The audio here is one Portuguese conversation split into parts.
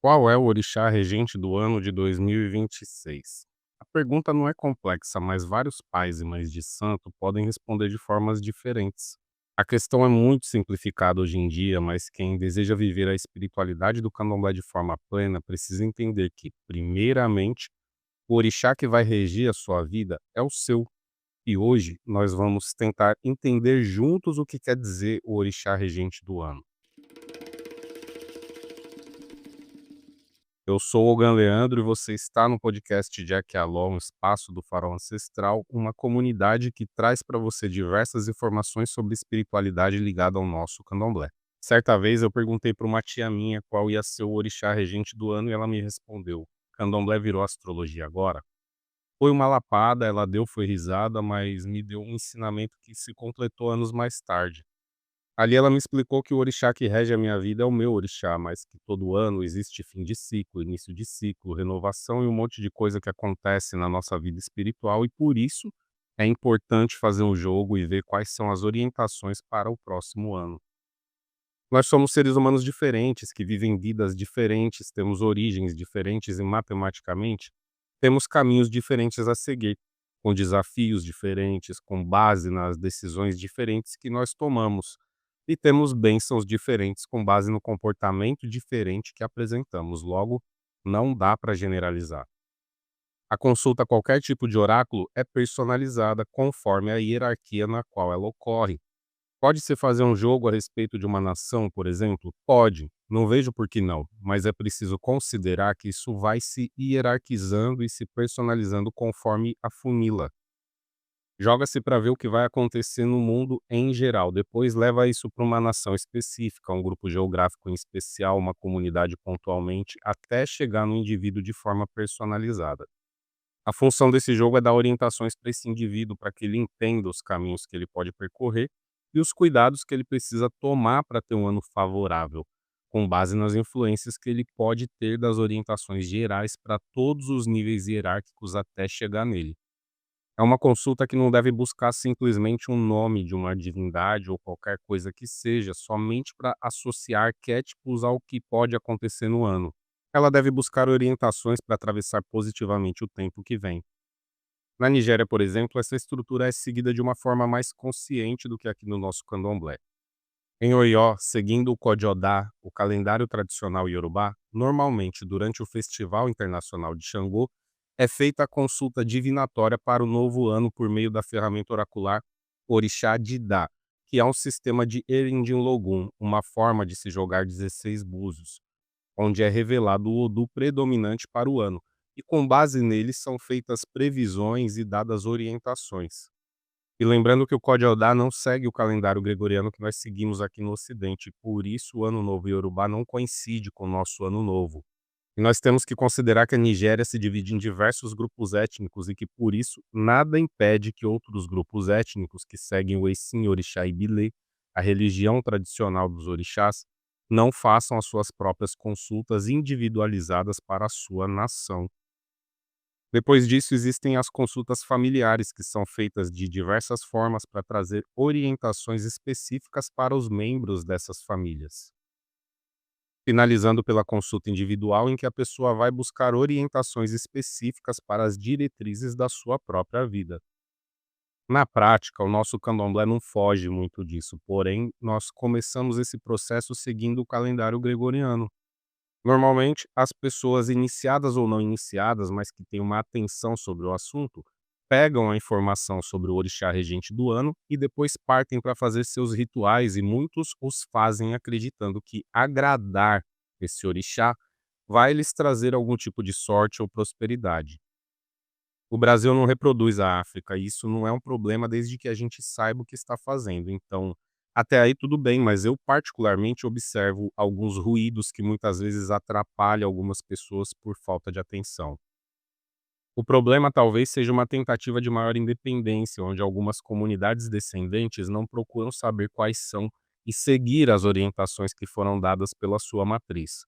Qual é o orixá regente do ano de 2026? A pergunta não é complexa, mas vários pais e mães de santo podem responder de formas diferentes. A questão é muito simplificada hoje em dia, mas quem deseja viver a espiritualidade do candomblé de forma plena precisa entender que, primeiramente, o orixá que vai regir a sua vida é o seu. E hoje nós vamos tentar entender juntos o que quer dizer o orixá regente do ano. Eu sou o Ogan Leandro e você está no podcast Jack Alon, um espaço do Farol Ancestral, uma comunidade que traz para você diversas informações sobre espiritualidade ligada ao nosso candomblé. Certa vez eu perguntei para uma tia minha qual ia ser o orixá regente do ano e ela me respondeu: Candomblé virou astrologia agora? Foi uma lapada, ela deu, foi risada, mas me deu um ensinamento que se completou anos mais tarde. Ali ela me explicou que o orixá que rege a minha vida é o meu orixá, mas que todo ano existe fim de ciclo, início de ciclo, renovação e um monte de coisa que acontece na nossa vida espiritual e por isso é importante fazer um jogo e ver quais são as orientações para o próximo ano. Nós somos seres humanos diferentes, que vivem vidas diferentes, temos origens diferentes e matematicamente temos caminhos diferentes a seguir, com desafios diferentes, com base nas decisões diferentes que nós tomamos. E temos bênçãos diferentes com base no comportamento diferente que apresentamos. Logo, não dá para generalizar. A consulta a qualquer tipo de oráculo é personalizada conforme a hierarquia na qual ela ocorre. Pode-se fazer um jogo a respeito de uma nação, por exemplo? Pode. Não vejo por que não, mas é preciso considerar que isso vai se hierarquizando e se personalizando conforme a funila. Joga-se para ver o que vai acontecer no mundo em geral, depois leva isso para uma nação específica, um grupo geográfico em especial, uma comunidade pontualmente, até chegar no indivíduo de forma personalizada. A função desse jogo é dar orientações para esse indivíduo, para que ele entenda os caminhos que ele pode percorrer e os cuidados que ele precisa tomar para ter um ano favorável, com base nas influências que ele pode ter das orientações gerais para todos os níveis hierárquicos até chegar nele. É uma consulta que não deve buscar simplesmente um nome de uma divindade ou qualquer coisa que seja, somente para associar arquétipos ao que pode acontecer no ano. Ela deve buscar orientações para atravessar positivamente o tempo que vem. Na Nigéria, por exemplo, essa estrutura é seguida de uma forma mais consciente do que aqui no nosso candomblé. Em Oió, seguindo o Kojodá, o calendário tradicional iorubá, normalmente durante o Festival Internacional de Xangô, é feita a consulta divinatória para o novo ano por meio da ferramenta oracular Orixá Didá, que é um sistema de Erindin-Logum, uma forma de se jogar 16 búzios, onde é revelado o Odu predominante para o ano, e com base nele são feitas previsões e dadas orientações. E lembrando que o Código Aldar não segue o calendário gregoriano que nós seguimos aqui no Ocidente, por isso o Ano Novo Iorubá não coincide com o nosso Ano Novo. E nós temos que considerar que a Nigéria se divide em diversos grupos étnicos e que, por isso, nada impede que outros grupos étnicos que seguem o Exim, Orixá e Bilé, a religião tradicional dos orixás, não façam as suas próprias consultas individualizadas para a sua nação. Depois disso, existem as consultas familiares, que são feitas de diversas formas para trazer orientações específicas para os membros dessas famílias. Finalizando pela consulta individual, em que a pessoa vai buscar orientações específicas para as diretrizes da sua própria vida. Na prática, o nosso candomblé não foge muito disso, porém, nós começamos esse processo seguindo o calendário gregoriano. Normalmente, as pessoas iniciadas ou não iniciadas, mas que têm uma atenção sobre o assunto, pegam a informação sobre o orixá regente do ano e depois partem para fazer seus rituais e muitos os fazem acreditando que agradar esse orixá vai lhes trazer algum tipo de sorte ou prosperidade. O Brasil não reproduz a África, e isso não é um problema desde que a gente saiba o que está fazendo. Então, até aí tudo bem, mas eu particularmente observo alguns ruídos que muitas vezes atrapalham algumas pessoas por falta de atenção. O problema talvez seja uma tentativa de maior independência, onde algumas comunidades descendentes não procuram saber quais são e seguir as orientações que foram dadas pela sua matriz.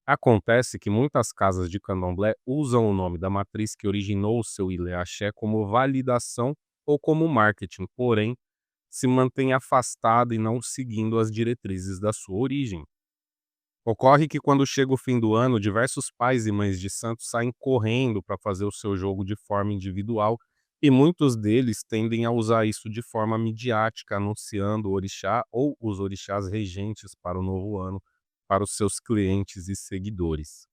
Acontece que muitas casas de candomblé usam o nome da matriz que originou o seu Ilê Axé como validação ou como marketing, porém, se mantém afastada e não seguindo as diretrizes da sua origem. Ocorre que quando chega o fim do ano, diversos pais e mães de santos saem correndo para fazer o seu jogo de forma individual e muitos deles tendem a usar isso de forma midiática, anunciando o orixá ou os orixás regentes para o novo ano para os seus clientes e seguidores.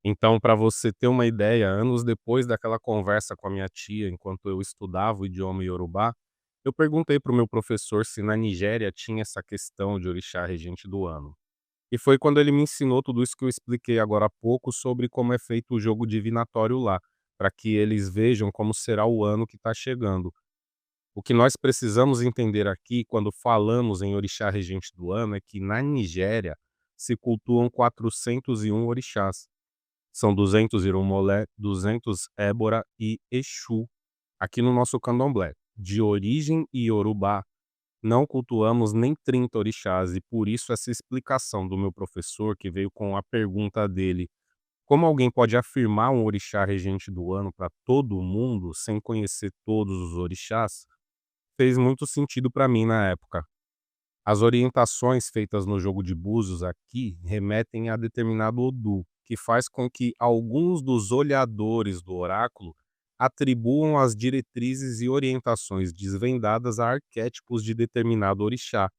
Então, para você ter uma ideia, anos depois daquela conversa com a minha tia, enquanto eu estudava o idioma Yorubá, eu perguntei para o meu professor se na Nigéria tinha essa questão de orixá regente do ano. E foi quando ele me ensinou tudo isso que eu expliquei agora há pouco sobre como é feito o jogo divinatório lá, para que eles vejam como será o ano que está chegando. O que nós precisamos entender aqui, quando falamos em orixá regente do ano, é que na Nigéria se cultuam 401 orixás. São 200 Irumolé, 200 Ébora e Exu, aqui no nosso candomblé. De origem iorubá, não cultuamos nem 30 orixás e por isso essa explicação do meu professor, que veio com a pergunta dele: como alguém pode afirmar um orixá regente do ano para todo mundo sem conhecer todos os orixás, fez muito sentido para mim na época. As orientações feitas no jogo de búzios aqui remetem a determinado Odu, que faz com que alguns dos olhadores do oráculo atribuam as diretrizes e orientações desvendadas a arquétipos de determinado orixá.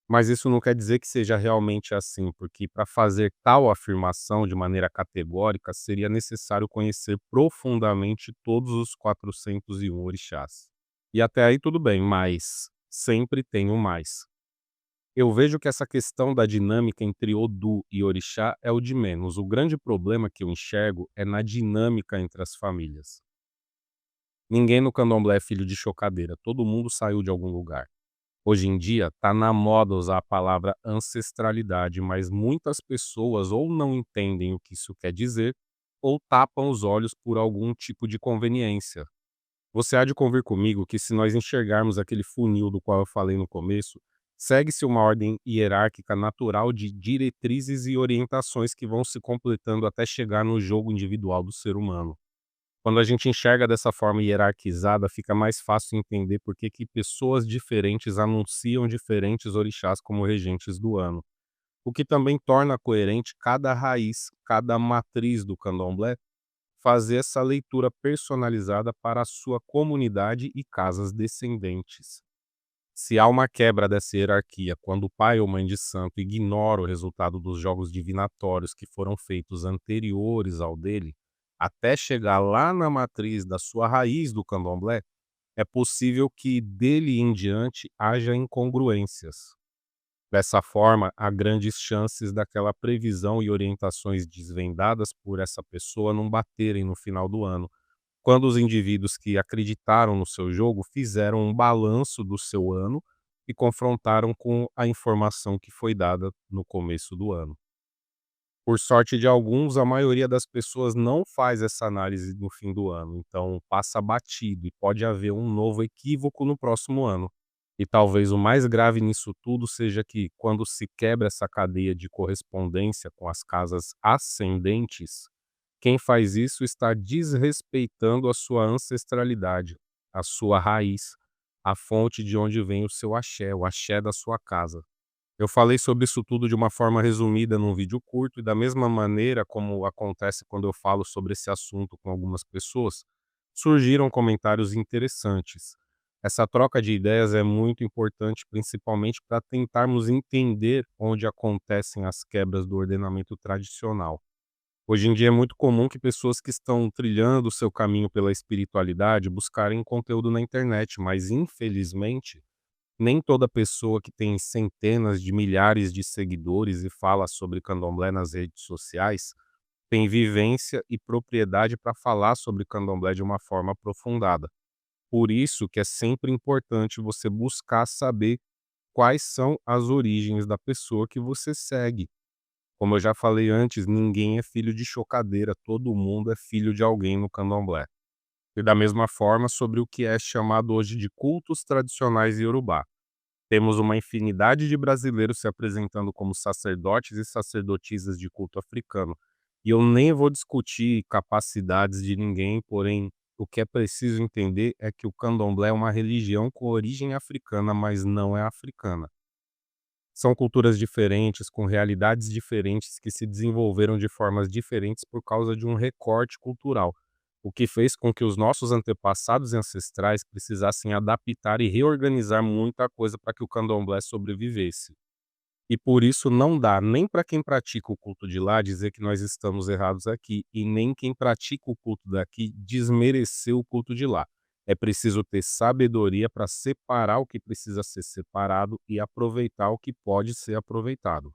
Mas isso não quer dizer que seja realmente assim, porque para fazer tal afirmação de maneira categórica seria necessário conhecer profundamente todos os 401 orixás. E até aí tudo bem, mas sempre tem um mais. Eu vejo que essa questão da dinâmica entre Odu e Orixá é o de menos. O grande problema que eu enxergo é na dinâmica entre as famílias. Ninguém no candomblé é filho de chocadeira, todo mundo saiu de algum lugar. Hoje em dia, tá na moda usar a palavra ancestralidade, mas muitas pessoas ou não entendem o que isso quer dizer, ou tapam os olhos por algum tipo de conveniência. Você há de convir comigo que se nós enxergarmos aquele funil do qual eu falei no começo, segue-se uma ordem hierárquica natural de diretrizes e orientações que vão se completando até chegar no jogo individual do ser humano. Quando a gente enxerga dessa forma hierarquizada, fica mais fácil entender por que que pessoas diferentes anunciam diferentes orixás como regentes do ano, o que também torna coerente cada raiz, cada matriz do candomblé fazer essa leitura personalizada para a sua comunidade e casas descendentes. Se há uma quebra dessa hierarquia quando o pai ou mãe de santo ignora o resultado dos jogos divinatórios que foram feitos anteriores ao dele, até chegar lá na matriz da sua raiz do candomblé, é possível que dele em diante haja incongruências. Dessa forma, há grandes chances daquela previsão e orientações desvendadas por essa pessoa não baterem no final do ano, quando os indivíduos que acreditaram no seu jogo fizeram um balanço do seu ano e confrontaram com a informação que foi dada no começo do ano. Por sorte de alguns, a maioria das pessoas não faz essa análise no fim do ano, então passa batido e pode haver um novo equívoco no próximo ano. E talvez o mais grave nisso tudo seja que, quando se quebra essa cadeia de correspondência com as casas ascendentes, quem faz isso está desrespeitando a sua ancestralidade, a sua raiz, a fonte de onde vem o seu axé, o axé da sua casa. Eu falei sobre isso tudo de uma forma resumida num vídeo curto e da mesma maneira como acontece quando eu falo sobre esse assunto com algumas pessoas, surgiram comentários interessantes. Essa troca de ideias é muito importante, principalmente para tentarmos entender onde acontecem as quebras do ordenamento tradicional. Hoje em dia é muito comum que pessoas que estão trilhando o seu caminho pela espiritualidade buscarem conteúdo na internet, mas infelizmente nem toda pessoa que tem centenas de milhares de seguidores e fala sobre candomblé nas redes sociais tem vivência e propriedade para falar sobre candomblé de uma forma aprofundada. Por isso que é sempre importante você buscar saber quais são as origens da pessoa que você segue. Como eu já falei antes, ninguém é filho de chocadeira, todo mundo é filho de alguém no candomblé. E da mesma forma sobre o que é chamado hoje de cultos tradicionais iorubá. Temos uma infinidade de brasileiros se apresentando como sacerdotes e sacerdotisas de culto africano. E eu nem vou discutir capacidades de ninguém, porém, o que é preciso entender é que o candomblé é uma religião com origem africana, mas não é africana. São culturas diferentes, com realidades diferentes que se desenvolveram de formas diferentes por causa de um recorte cultural, o que fez com que os nossos antepassados e ancestrais precisassem adaptar e reorganizar muita coisa para que o candomblé sobrevivesse. E por isso não dá nem para quem pratica o culto de lá dizer que nós estamos errados aqui, e nem quem pratica o culto daqui desmerecer o culto de lá. É preciso ter sabedoria para separar o que precisa ser separado e aproveitar o que pode ser aproveitado.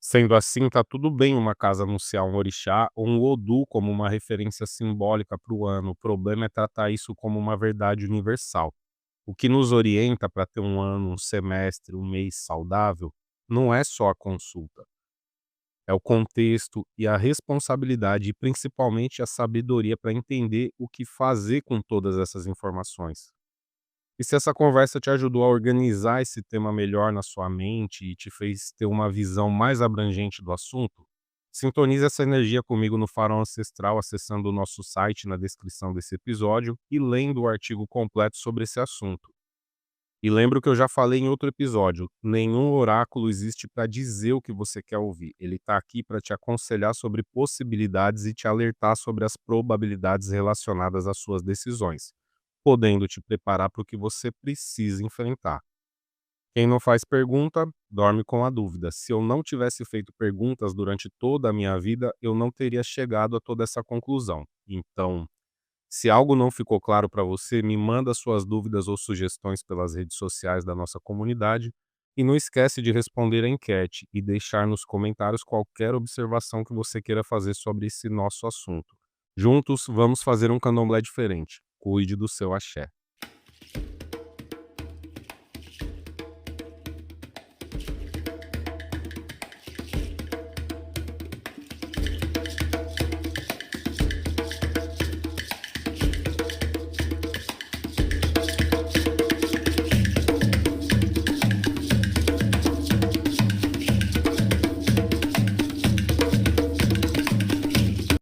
Sendo assim, tá tudo bem uma casa anunciar um orixá ou um Odu como uma referência simbólica para o ano. O problema é tratar isso como uma verdade universal. O que nos orienta para ter um ano, um semestre, um mês saudável, não é só a consulta, é o contexto e a responsabilidade e principalmente a sabedoria para entender o que fazer com todas essas informações. E se essa conversa te ajudou a organizar esse tema melhor na sua mente e te fez ter uma visão mais abrangente do assunto, sintonize essa energia comigo no Farol Ancestral acessando o nosso site na descrição desse episódio e lendo o artigo completo sobre esse assunto. E lembro que eu já falei em outro episódio, nenhum oráculo existe para dizer o que você quer ouvir. Ele está aqui para te aconselhar sobre possibilidades e te alertar sobre as probabilidades relacionadas às suas decisões, podendo te preparar para o que você precisa enfrentar. Quem não faz pergunta, dorme com a dúvida. Se eu não tivesse feito perguntas durante toda a minha vida, eu não teria chegado a toda essa conclusão. Então, se algo não ficou claro para você, me manda suas dúvidas ou sugestões pelas redes sociais da nossa comunidade e não esquece de responder a enquete e deixar nos comentários qualquer observação que você queira fazer sobre esse nosso assunto. Juntos, vamos fazer um candomblé diferente. Cuide do seu axé.